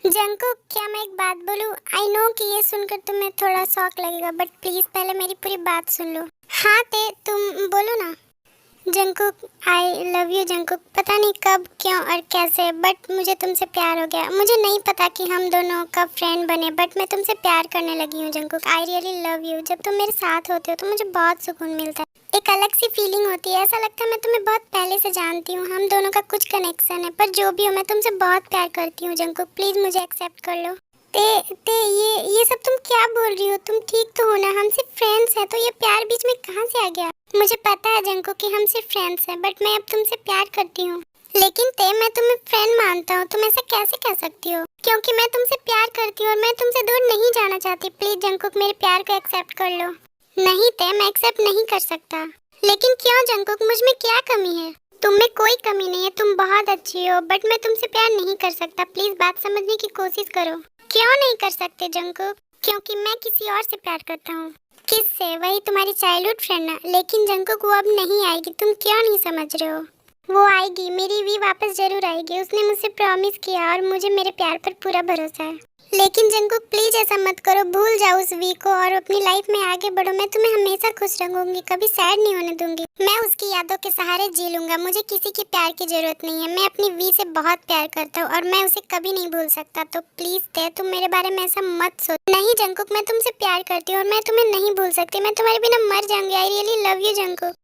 Jungkook, क्या मैं एक बात बोलूं? आई नो कि ये सुनकर तुम्हें थोड़ा शॉक लगेगा, बट प्लीज पहले मेरी पूरी बात सुन लो। हाँ ते तुम बोलो ना। Jungkook, I love you Jungkook. पता नहीं कब, क्यों और कैसे, बट मुझे तुमसे प्यार हो गया। मुझे नहीं पता कि हम दोनों कब फ्रेंड बने, बट मैं तुमसे प्यार करने लगी हूँ Jungkook. I really love you. जब तुम मेरे साथ होते हो तो मुझे बहुत सुकून मिलता है। एक अलग सी फीलिंग होती है, ऐसा लगता है मैं तुम्हें बहुत पहले से जानती हूँ। हम दोनों का कुछ कनेक्शन है, पर जो भी हो मैं तुमसे बहुत प्यार करती हूँ जंकुक। प्लीज मुझे एक्सेप्ट कर लो। ते ये सब तुम क्या बोल रही हो? तुम ठीक तो हो ना? हम सिर्फ फ्रेंड्स हैं, तो ये प्यार बीच में कहाँ से आ गया? मुझे पता है जंको कि हम सिर्फ फ्रेंड्स हैं, बट मैं अब तुमसे प्यार करती हूँ। लेकिन ते मैं तुम्हें फ्रेंड मानता हूँ, तुम ऐसा कैसे कह सकती हो? क्योंकि मैं तुमसे प्यार करती हूँ और मैं तुमसे दूर नहीं जाना चाहती। प्लीज जंकुक, मेरे प्यार को एक्सेप्ट कर लो। नहीं ते, मैं एक्सेप्ट नहीं कर सकता। लेकिन क्यों जंकुक, मुझ में क्या कमी है? तुम में कोई कमी नहीं है, तुम बहुत अच्छी हो, बट मैं तुमसे प्यार नहीं कर सकता। प्लीज बात समझने की कोशिश करो। क्यों नहीं कर सकते जंकुक? क्योंकि मैं किसी और से प्यार करता हूँ। किससे? वही तुम्हारी चाइल्डहुड फ्रेंड ना। लेकिन जंकुक वो अब नहीं आएगी, तुम क्यों नहीं समझ रहे हो? वो आएगी, मेरी वी वापस जरूर आएगी। उसने मुझसे प्रॉमिस किया और मुझे मेरे प्यार पर पूरा भरोसा है। लेकिन जंकुक प्लीज ऐसा मत करो, भूल जाओ उस वी को और अपनी लाइफ में आगे बढ़ो। मैं तुम्हें हमेशा खुश रखूंगी, कभी सैड नहीं होने दूंगी। मैं उसकी यादों के सहारे जी लूंगा। मुझे किसी की प्यार की जरूरत नहीं है। मैं अपनी वी से बहुत प्यार करता हूँ और मैं उसे कभी नहीं भूल सकता। तो प्लीज ते, तुम मेरे बारे में ऐसा मत सोच। नहीं जंकुक, मैं तुमसे प्यार करती हूँ और मैं तुम्हें नहीं भूल सकती। मैं तुम्हारे बिना मर जाऊंगी। आई रियली लव यू जंकुक।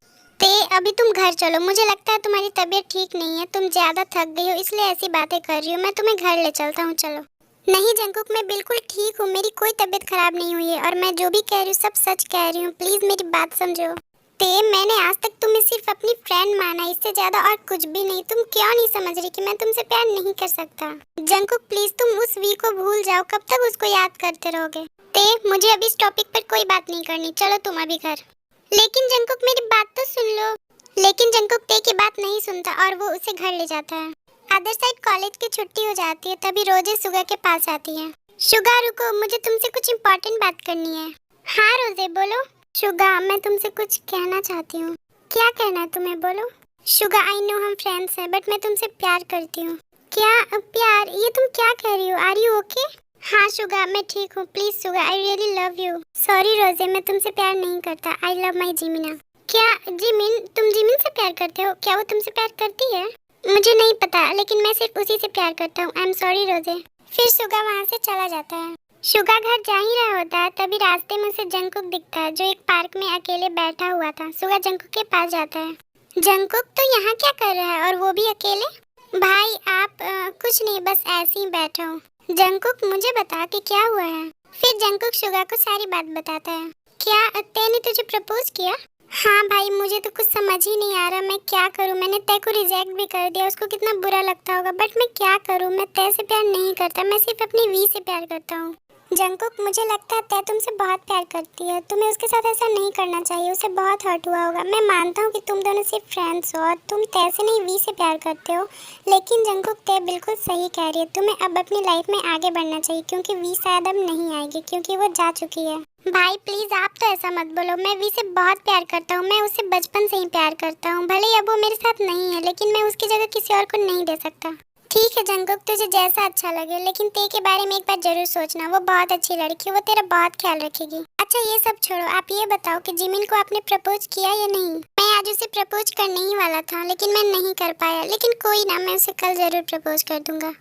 ते अभी तुम घर चलो, मुझे लगता है तुम्हारी तबीयत ठीक नहीं है। तुम ज्यादा थक गई हो इसलिए ऐसी बातें कर रही हो। मैं तुम्हें घर ले चलता हूँ, चलो। नहीं जंकुक, मैं बिल्कुल ठीक हूँ। मेरी कोई तबीयत खराब नहीं हुई है और मैं जो भी कह रही हूँ सब सच कह रही हूँ। प्लीज मेरी बात समझो। ते मैंने आज तक तुम्हें सिर्फ अपनी फ्रेंड माना, इससे ज्यादा और कुछ भी नहीं। तुम क्यों नहीं समझ रही कि मैं तुमसे प्यार नहीं कर सकता? जंकुक प्लीज तुम उस वी को भूल जाओ। कब तक उसको याद करते रहोगे? ते मुझे अभी इस टॉपिक पर कोई बात नहीं करनी, चलो तुम अभी घर। लेकिन जंकुक मेरी बात तो सुन लो। लेकिन जंकुक ते की बात नहीं सुनता और वो उसे घर ले जाता है। अदर साइड कॉलेज की छुट्टी हो जाती है, तभी रोजे सुगा के पास आती है। शुगा रुको, मुझे तुमसे कुछ इम्पोर्टेंट बात करनी है। हाँ रोजे बोलो। शुगा, मैं तुमसे कुछ कहना चाहती हूँ। क्या कहना है तुम्हें, बोलो। शुगा, आई नो हम फ्रेंड्स हैं, बट मैं तुमसे प्यार करती हूँ। क्या प्यार? ये तुम क्या कह रही हो? Are you okay? हाँ शुगा, मैं ठीक हूँ। Please Suga, I really love you. Sorry Rose, मैं तुमसे प्यार नहीं करता। आई लव माई जिमिना। क्या जिमिन? तुम जिमिन से प्यार करते हो? क्या वो तुमसे प्यार करती है? मुझे नहीं पता, लेकिन मैं सिर्फ उसी से प्यार करता हूँ। आई एम सॉरी रोजे। फिर शुगा वहाँ से चला जाता है। शुगा घर जा ही रहा होता है, तभी रास्ते में उसे जंकुक दिखता है, जो एक पार्क में अकेले बैठा हुआ था। शुगा जंकुक के पास जाता है। जंकुक तो यहाँ क्या कर रहा है, और वो भी अकेले? भाई आप कुछ नहीं, बस ऐसे ही बैठा हूँ। जंकुक मुझे बता कि क्या हुआ है। फिर जंकुक शुगा को सारी बात बताता है। क्या तेने तुझे प्रपोज किया? हाँ भाई, मुझे तो कुछ समझ ही नहीं आ रहा मैं क्या करूँ। मैंने तय को रिजेक्ट भी कर दिया। उसको कितना बुरा लगता होगा, बट मैं क्या करूँ। मैं तय से प्यार नहीं करता, मैं सिर्फ अपनी वी से प्यार करता हूँ। जंकुक मुझे लगता है तय तुमसे बहुत प्यार करती है। तुम्हें उसके साथ ऐसा नहीं करना चाहिए, उसे बहुत हर्ट हुआ होगा। मैं मानता हूँ कि तुम दोनों सिर्फ फ्रेंड्स हो और तुम तय से नहीं वी से प्यार करते हो, लेकिन जंकुक तय बिल्कुल सही कह रही है। तुम्हें अब अपनी लाइफ में आगे बढ़ना चाहिए, क्योंकि वी शायद अब नहीं आएगी, क्योंकि वो जा चुकी है। भाई प्लीज आप तो ऐसा मत बोलो। मैं वी से बहुत प्यार करता हूँ। मैं उससे बचपन से ही प्यार करता हूँ। भले ही अब वो मेरे साथ नहीं है, लेकिन मैं उसकी जगह किसी और को नहीं दे सकता। ठीक है जंकुक, तुझे जैसा अच्छा लगे, लेकिन ते के बारे में एक बार जरूर सोचना। वो बहुत अच्छी लड़की है, वो तेरा बहुत ख्याल रखेगी। अच्छा ये सब छोड़ो, आप ये बताओ कि जिमिन को आपने प्रपोज किया या नहीं? मैं आज उसे प्रपोज करने ही वाला था, लेकिन मैं नहीं कर पाया। लेकिन कोई ना, मैं उसे कल जरूर प्रपोज कर दूंगा।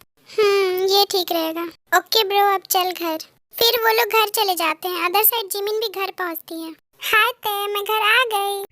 ये ठीक रहेगा। ओके ब्रो, अब चल घर। फिर वो लोग घर चले जाते हैं। अदर साइड जिमिन भी घर पहुंचती है। हाय ते, मैं घर आ गई।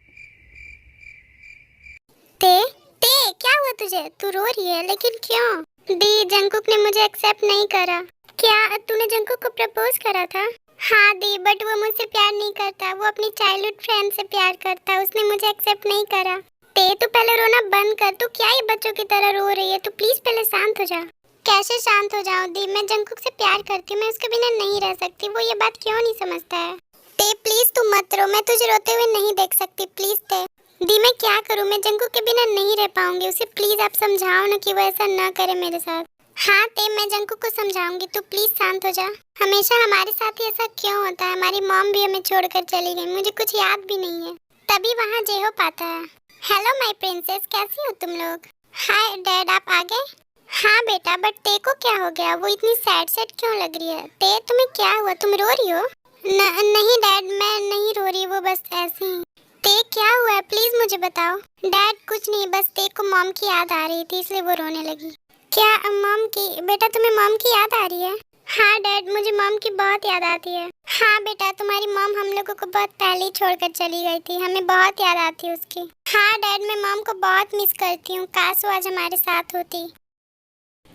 ते ते क्या हुआ तुझे? तू रो रही है, लेकिन क्यों? दी, जंकुक ने मुझे एक्सेप्ट नहीं करा। क्या तूने जंकुक को प्रपोज करा था? हाँ दी, बट वो मुझसे प्यार नहीं करता। वो अपनी चाइल्डहुड फ्रेंड से प्यार करता है। उसने मुझे एक्सेप्ट नहीं करा। ते तू पहले रोना बंद कर। तू क्या ये बच्चों की तरह रो रही है? तू प्लीज पहले शांत हो जा। कैसे शांत हो जाऊं दी? मैं जंकुक से प्यार करती हूँ, मैं उसके बिना नहीं रह सकती। वो ये बात क्यों नहीं समझता है? ते प्लीज तू मत रो, मैं तुझे रोते हुए नहीं देख सकती। प्लीज ते। दी मैं क्या करूं? मैं जंकुक के बिना नहीं रह पाऊंगी। उसे प्लीज आप समझाओ ना कि वो ऐसा ना करे मेरे साथ। हाँ ते, मैं जंकुक को समझाऊंगी। तू प्लीज शांत हो जा। हमेशा हमारे साथ ही ऐसा क्यों होता है? हमारी मॉम भी हमें छोड़कर चली गई, मुझे कुछ याद भी नहीं है। तभी वहाँ जेहो पाता है। हेलो माय प्रिंसेस, कैसी हो तुम लोग? हाय डैड, आप आ गए? हाँ बेटा, बट ते को क्या हो गया? वो इतनी सैड सैड क्यों लग रही है? ते तुम्हें क्या हुआ? तुम रो रही हो? नहीं डैड, मैं नहीं रो रही, वो बस ऐसे ही। ते क्या हुआ है? प्लीज मुझे बताओ। डैड कुछ नहीं, बस ते को मॉम की याद आ रही थी इसलिए वो रोने लगी। क्या मॉम की? बेटा तुम्हें मॉम की याद आ रही है? हाँ डैड, मुझे मॉम की बहुत याद आती है। हाँ बेटा, तुम्हारी मॉम हम लोगों को बहुत पहले ही छोड़कर चली गई थी, हमें बहुत याद आती है उसकी। हाँ डैड, मैं मॉम को बहुत मिस करती हूँ, काश वो आज हमारे साथ होती।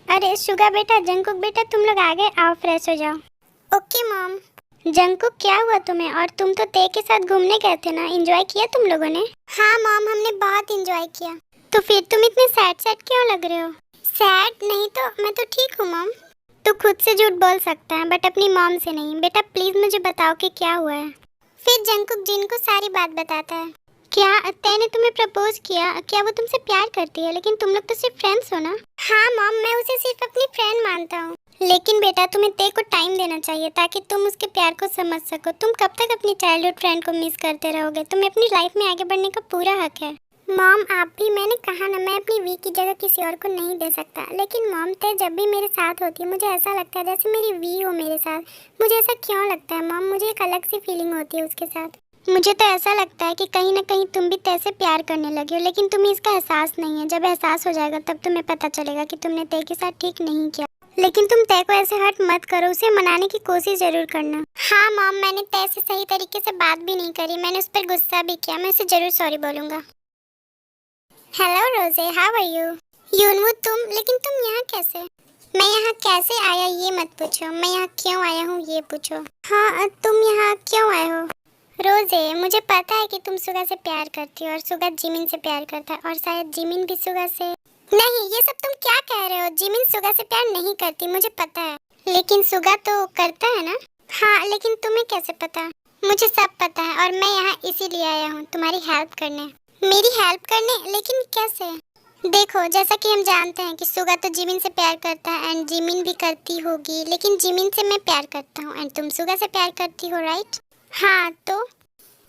अरे शुगा बेटा, जंकुक बेटा, तुम लोग आगे आओ, फ्रेश हो जाओ। Okay mom. जंकुक क्या हुआ तुम्हें? और तुम तो ते के साथ घूमने गए थे ना, एंजॉय किया तुम लोगों ने? हाँ मॉम, हमने बहुत एंजॉय किया। तो फिर तुम इतने सैड सैड क्यों लग रहे हो? सैड नहीं तो, मैं तो ठीक हूँ मॉम। तू खुद से झूठ बोल सकता है बट अपनी मॉम से नहीं। बेटा प्लीज मुझे बताओ कि क्या हुआ है। फिर जंकुक जिन को सारी बात बताता है। क्या ते ने तुम्हें प्रपोज किया? क्या वो तुमसे प्यार करती है? लेकिन तुम लोग तो सिर्फ फ्रेंड्स हो ना। हाँ मॉम, मैं उसे सिर्फ अपनी फ्रेंड मानता हूँ। लेकिन बेटा तुम्हें ते को टाइम देना चाहिए ताकि तुम उसके प्यार को समझ सको। तुम कब तक अपनी चाइल्डहुड फ्रेंड को मिस करते रहोगे? तुम्हें अपनी लाइफ में आगे बढ़ने का पूरा हक है। मॉम आप भी, मैंने कहा ना, मैं अपनी वी की जगह किसी और को नहीं दे सकता। लेकिन मॉम ते जब भी मेरे साथ होती है मुझे ऐसा लगता है जैसे मेरी वी हो मेरे साथ। मुझे ऐसा क्यों लगता है मॉम? मुझे एक अलग सी फीलिंग होती है उसके साथ। मुझे तो ऐसा लगता है कि कहीं ना कहीं तुम भी तय से प्यार करने लगे हो, लेकिन तुम्हें इसका एहसास नहीं है। जब एहसास हो जाएगा तब तुम्हें पता चलेगा कि तुमने तय के साथ ठीक नहीं किया। लेकिन तुम तय को ऐसे हर्ट मत करो, उसे मनाने की कोशिश जरूर करना। हाँ मॉम, मैंने तय से सही तरीके से बात भी नहीं करी, मैंने उस पर गुस्सा भी किया। मैं उसे जरूर सॉरी बोलूंगा। हेलो रोजे, हाउ आर यू? यूनवू तुम, लेकिन तुम यहाँ कैसे? मैं यहाँ कैसे आया ये मत पूछो, मैं यहाँ क्यों आया हूँ ये पूछो। हाँ तुम यहाँ क्यों आए हो? रोजे, मुझे पता है कि तुम सुगा से प्यार करती हो और सुगा जिमिन से प्यार करता है, और शायद जिमिन भी सुगा से। नहीं, ये सब तुम क्या कह रहे हो? जिमिन सुगा से प्यार नहीं करती, मुझे पता है। लेकिन सुगा तो करता है ना? हाँ, लेकिन तुम्हें कैसे पता? मुझे सब पता है और मैं यहाँ इसीलिए आया हूँ, तुम्हारी हेल्प करने। मेरी हेल्प करने? लेकिन कैसे? देखो, जैसा कि हम जानते हैं कि सुगा तो जिमिन से प्यार करता है एंड जिमिन भी करती होगी, लेकिन जिमिन से मैं प्यार करता हूँ एंड तुम सुगा से प्यार करती हो, राइट? हाँ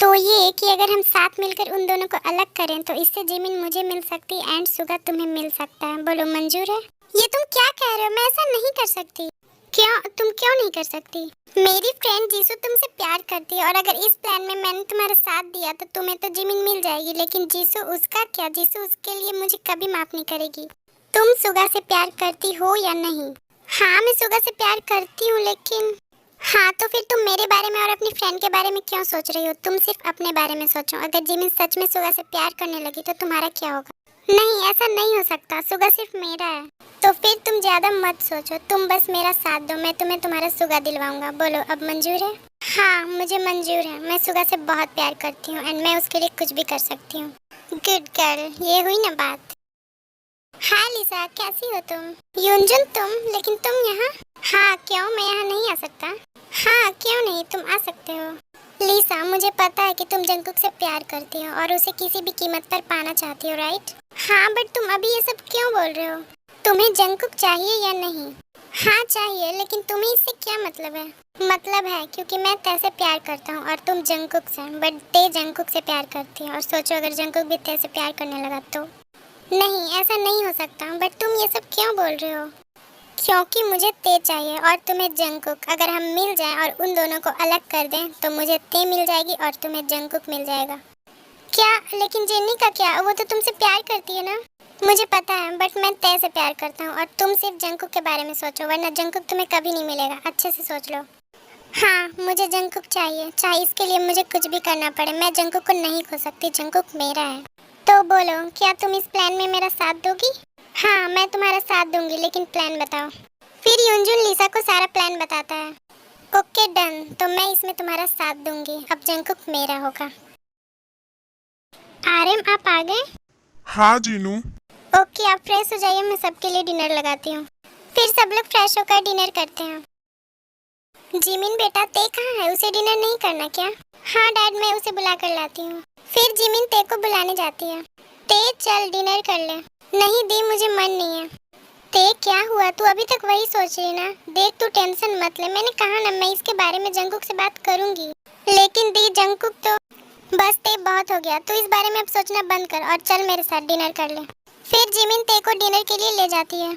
तो ये कि अगर हम साथ मिलकर उन दोनों को अलग करें तो इससे जिमिन मुझे मिल सकती एंड सुगा तुम्हें मिल सकता है। बोलो मंजूर है? ये तुम क्या कह रहे हो? मैं ऐसा नहीं कर सकती। क्यों? तुम क्यों नहीं कर सकती? मेरी फ्रेंड जीसू तुमसे प्यार करती है और अगर इस प्लान में मैंने तुम्हारा साथ दिया तो तुम्हें तो जिमिन मिल जाएगी, लेकिन जीसू, उसका क्या? जीसू उसके लिए मुझे कभी माफ नहीं करेगी। तुम सुगा से प्यार करती हो या नहीं? हाँ, मैं सुगा से प्यार करती हूँ, लेकिन हाँ, तो फिर तुम मेरे बारे में और अपनी फ्रेंड के बारे में क्यों सोच रही हो? तुम सिर्फ अपने बारे में सोचो। अगर जिमिन सच में सुगा से प्यार करने लगी तो तुम्हारा क्या होगा? नहीं, ऐसा नहीं हो सकता, सुगा सिर्फ मेरा है। तो फिर तुम ज्यादा मत सोचो, तुम बस मेरा साथ दो, मैं तुम्हें तुम्हारा सुगा दिलवाऊंगा। बोलो अब मंजूर है? हाँ मुझे मंजूर है, मैं सुगा से बहुत प्यार करती हूँ एंड मैं उसके लिए कुछ भी कर सकती हूँ। गुड गर्ल, ये हुई ना बात। हाँ लिसा, कैसी हो तुम? युनजुन तुम, लेकिन तुम यहाँ? हाँ क्यों, मैं यहाँ नहीं आ सकता? हाँ क्यों नहीं, तुम आ सकते हो। लिसा, मुझे पता है कि तुम जंकुक से प्यार करती हो और उसे किसी भी कीमत पर पाना चाहती हो, राइट? हाँ, बट तुम अभी ये सब क्यों बोल रहे हो? तुम्हें जंकुक चाहिए या नहीं? हाँ चाहिए, लेकिन तुम्हें इससे क्या मतलब है? मतलब है क्योंकि मैं तय से प्यार करता हूँ और तुम जंकुक से, बट ते जंकुक से प्यार करती है। और सोचो अगर जंकुक भी तय से प्यार करने लगा तो। नहीं, ऐसा नहीं हो सकता, बट तुम ये सब क्यों बोल रहे हो? क्योंकि मुझे ते चाहिए और तुम्हें जंकुक। अगर हम मिल जाएं और उन दोनों को अलग कर दें तो मुझे ते मिल जाएगी और तुम्हें जंकुक मिल जाएगा। क्या? लेकिन जेन्नी का क्या? वो तो तुमसे प्यार करती है ना? मुझे पता है, बट मैं ते से प्यार करता हूँ और तुम सिर्फ जंकुक के बारे में सोचो, वरना जंकुक तुम्हें कभी नहीं मिलेगा। अच्छे से सोच लो। हाँ, मुझे जंकुक चाहिए, चाहे इसके लिए मुझे कुछ भी करना पड़े। मैं जंकुक को नहीं खो सकती, जंकुक मेरा है। तो बोलो, क्या तुम इस प्लान में मेरा साथ दोगी? हाँ, मैं तुम्हारा साथ दूंगी, लेकिन प्लान बताओ। फिर युनजुन लिसा को सारा प्लान बताता है। ओके डन, तो मैं इसमें तुम्हारा साथ दूंगी। अब जंकुक मेरा होगा। आर्यन आप आ गए? हाँ जीनू। ओके, आप फ्रेश हो जाइए, मैं सबके लिए डिनर लगाती हूँ। फिर सब लोग फ्रेश होकर डिनर करते हैं। जिमिन बेटा, ते कहाँ है? उसे डिनर नहीं करना क्या? हाँ डैड, मैं उसे बुला कर लाती हूँ। फिर जिमिन ते को बुलाने जाती है। ते चल डिनर कर ले। नहीं दी, मुझे मन नहीं है। ते क्या हुआ? तू अभी तक वही सोच रही ना? देख तू टेंशन मत ले, मैंने कहा ना मैं इसके बारे में जंकुक से बात करूंगी। लेकिन दी जंकुक तो बस ते बहुत हो गया, तू इस बारे में अब सोचना बंद कर और चल मेरे साथ डिनर कर ले। फिर जिमिन ते को डिनर के लिए ले जाती है।